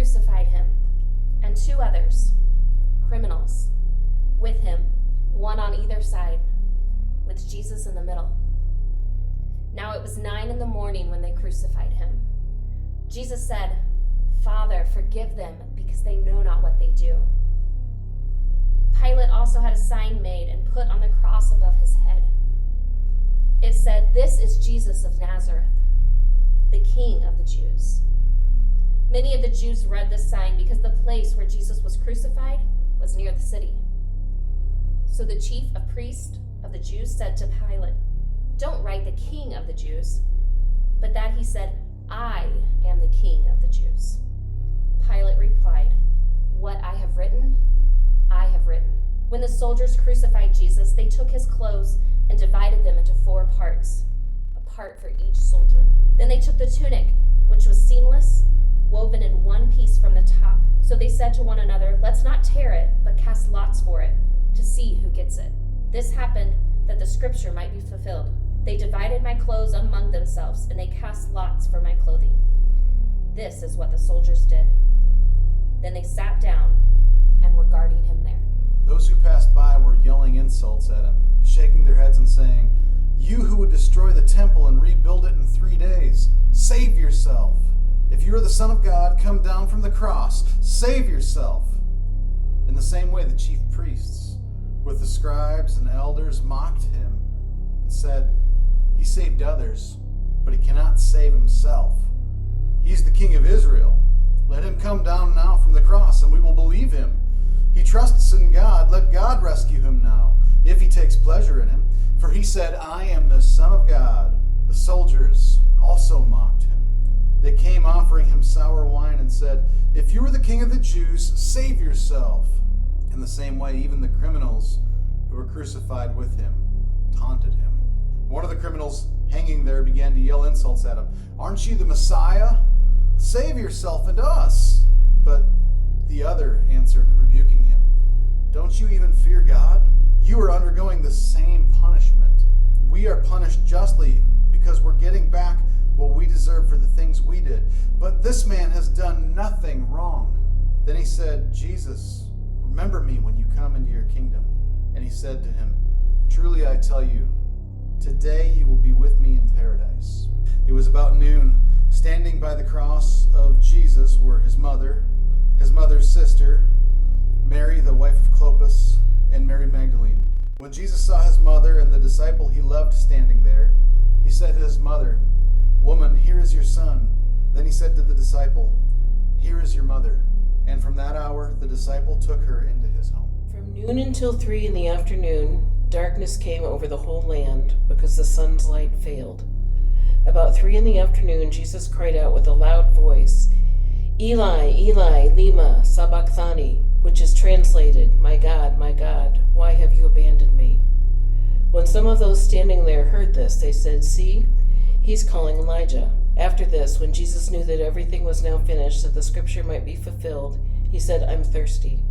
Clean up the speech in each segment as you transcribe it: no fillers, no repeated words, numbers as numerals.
crucified him, and 2 others, criminals, with him, one on either side, with Jesus in the middle. Now it was 9 a.m. when they crucified him. Jesus said, "Father, forgive them, because they know not what they do." Pilate also had a sign made and put on the cross above his head. It said, "This is Jesus of Nazareth, the King of the Jews." Many of the Jews read this sign because the place where Jesus was crucified was near the city. So the chief of priests of the Jews said to Pilate, "Don't write the King of the Jews," but that he said, "I am the King of the Jews." Pilate replied, "What I have written, I have written." When the soldiers crucified Jesus, they took his clothes and divided them into 4 parts, a part for each soldier. Then they took the tunic, which was seamless, woven in one piece from the top. So they said to one another, "Let's not tear it, but cast lots for it, to see who gets it." This happened that the scripture might be fulfilled. "They divided my clothes among themselves, and they cast lots for my clothing." This is what the soldiers did. Then they sat down and were guarding him there. Those who passed by were yelling insults at him, shaking their heads and saying, "You who would destroy the temple and rebuild it in 3 days, save yourself. If you are the Son of God, come down from the cross. Save yourself." In the same way, the chief priests, with the scribes and elders, mocked him and said, "He saved others, but he cannot save himself. He's the King of Israel. Let him come down now from the cross, and we will believe him. He trusts in God. Let God rescue him now, if he takes pleasure in him. For he said, 'I am the Son of God.'" The soldiers also mocked him. They came offering him sour wine and said, "If you are the King of the Jews, save yourself." In the same way, even the criminals who were crucified with him taunted him. One of the criminals hanging there began to yell insults at him. "Aren't you the Messiah? Save yourself and us." But the other answered, rebuking him, "Don't you even fear God? You are undergoing the same punishment. We are punished justly because we're getting back what we deserve for the things we did. But this man has done nothing wrong." Then he said, "Jesus, remember me when you come into your kingdom." And he said to him, "Truly I tell you, today you will be with me in paradise." It was about noon. Standing by the cross of Jesus were his mother's sister, Mary, the wife of Clopas, and Mary Magdalene. When Jesus saw his mother and the disciple he loved standing there, he said to his mother, "Woman, here is your son." Then he said to the disciple, "Here is your mother." And from that hour, the disciple took her into his home. From noon until 3 p.m, darkness came over the whole land because the sun's light failed. About 3 p.m, Jesus cried out with a loud voice, "Eli, Eli, lema sabachthani," which is translated, my God, why have you abandoned me?" When some of those standing there heard this, they said, "See, he's calling Elijah." After this, when Jesus knew that everything was now finished, that the scripture might be fulfilled, he said, "I'm thirsty."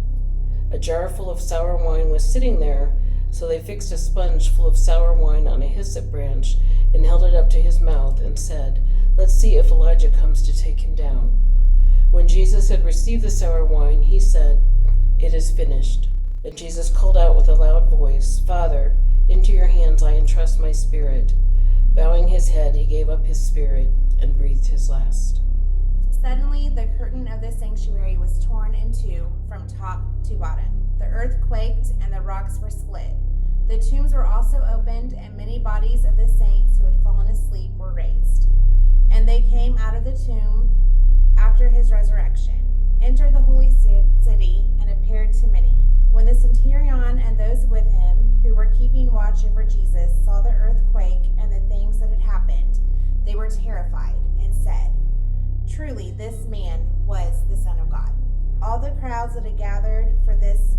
A jar full of sour wine was sitting there, so they fixed a sponge full of sour wine on a hyssop branch and held it up to his mouth and said, "Let's see if Elijah comes to take him down." When Jesus had received the sour wine, he said, "It is finished." And Jesus called out with a loud voice, "Father, into your hands I entrust my spirit." Bowing his head, he gave up his spirit and breathed his last. Suddenly the curtain of the sanctuary was torn in two from top to bottom. The earth quaked and the rocks were split. The tombs were also opened, and many bodies of the saints who had fallen asleep were raised. And they came out of the tomb after his resurrection, entered the holy city, and appeared to many. When the centurion and those with him who were keeping watch over Jesus saw the earth quake and the things that had happened, they were terrified and said, "Truly this man was the Son of God." All the crowds that had gathered for this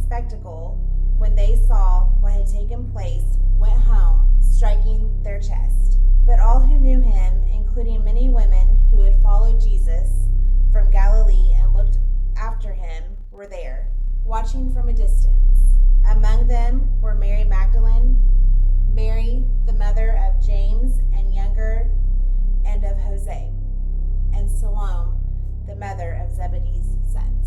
spectacle, when they saw what had taken place, went home, striking their chest. But all who knew him, including many women who had followed Jesus from Galilee and looked after him, were there, watching from a distance. Among them were Mary Magdalene, Mary, the mother of James and younger, and of Jose, and Salome, the mother of Zebedee's sons.